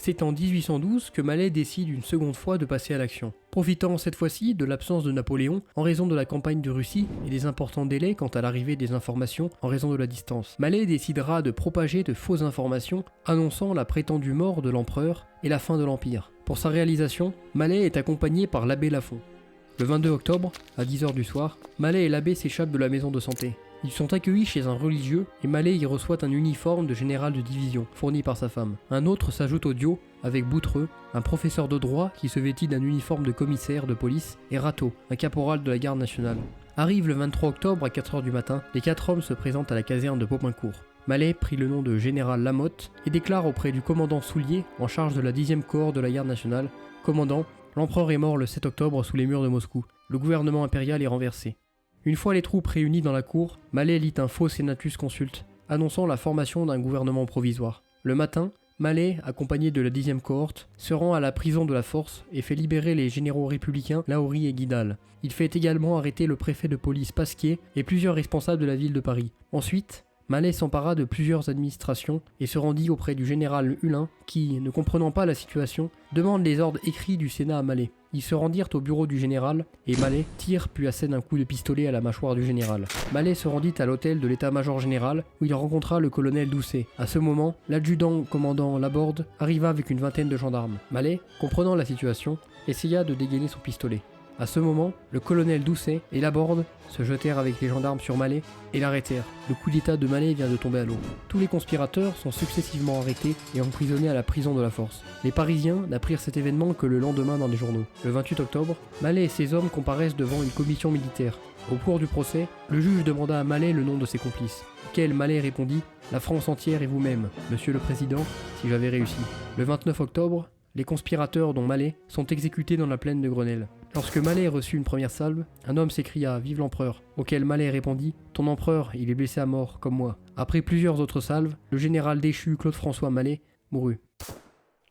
C'est en 1812 que Mallet décide une seconde fois de passer à l'action. Profitant cette fois-ci de l'absence de Napoléon en raison de la campagne de Russie et des importants délais quant à l'arrivée des informations en raison de la distance, Mallet décidera de propager de fausses informations annonçant la prétendue mort de l'empereur et la fin de l'Empire. Pour sa réalisation, Mallet est accompagné par l'abbé Lafont. Le 22 octobre, à 10 h du soir, Mallet et l'abbé s'échappent de la maison de santé. Ils sont accueillis chez un religieux et Mallet y reçoit un uniforme de général de division, fourni par sa femme. Un autre s'ajoute au duo avec Boutreux, un professeur de droit qui se vêtit d'un uniforme de commissaire de police, et Rateau, un caporal de la garde nationale. Arrive le 23 octobre à 4 h du matin, les 4 hommes se présentent à la caserne de Popincourt. Mallet prit le nom de général Lamotte et déclare auprès du commandant Soulier, en charge de la 10e corps de la garde nationale: « Commandant, l'empereur est mort le 7 octobre sous les murs de Moscou. Le gouvernement impérial est renversé. » Une fois les troupes réunies dans la cour, Mallet lit un faux Senatus Consulte, annonçant la formation d'un gouvernement provisoire. Le matin, Mallet, accompagné de la 10e cohorte, se rend à la prison de la Force et fait libérer les généraux républicains Lahorie et Guidal. Il fait également arrêter le préfet de police Pasquier et plusieurs responsables de la ville de Paris. Ensuite, Mallet s'empara de plusieurs administrations et se rendit auprès du général Hulin qui, ne comprenant pas la situation, demande les ordres écrits du Sénat à Mallet. Ils se rendirent au bureau du général et Mallet tire puis assène un coup de pistolet à la mâchoire du général. Mallet se rendit à l'hôtel de l'état-major général où il rencontra le colonel Doucet. À ce moment, l'adjudant commandant Laborde arriva avec une vingtaine de gendarmes. Mallet, comprenant la situation, essaya de dégainer son pistolet. À ce moment, le colonel Doucet et Laborde se jetèrent avec les gendarmes sur Mallet et l'arrêtèrent. Le coup d'état de Mallet vient de tomber à l'eau. Tous les conspirateurs sont successivement arrêtés et emprisonnés à la prison de la Force. Les Parisiens n'apprirent cet événement que le lendemain dans les journaux. Le 28 octobre, Mallet et ses hommes comparaissent devant une commission militaire. Au cours du procès, le juge demanda à Mallet le nom de ses complices, auquel Mallet répondit: « La France entière et vous-même, monsieur le président, si j'avais réussi. » Le 29 octobre, les conspirateurs, dont Mallet, sont exécutés dans la plaine de Grenelle. Lorsque Mallet reçut une première salve, un homme s'écria « Vive l'empereur !» auquel Mallet répondit « Ton empereur, il est blessé à mort, comme moi. » Après plusieurs autres salves, le général déchu Claude-François Mallet mourut.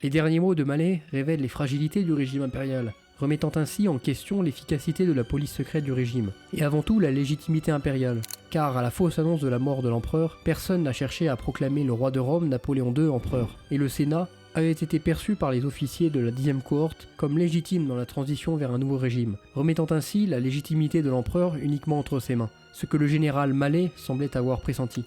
Les derniers mots de Mallet révèlent les fragilités du régime impérial, remettant ainsi en question l'efficacité de la police secrète du régime, et avant tout la légitimité impériale, car à la fausse annonce de la mort de l'empereur, personne n'a cherché à proclamer le roi de Rome Napoléon II empereur, et le Sénat avait été perçu par les officiers de la 10e cohorte comme légitime dans la transition vers un nouveau régime, remettant ainsi la légitimité de l'empereur uniquement entre ses mains, ce que le général Mallet semblait avoir pressenti.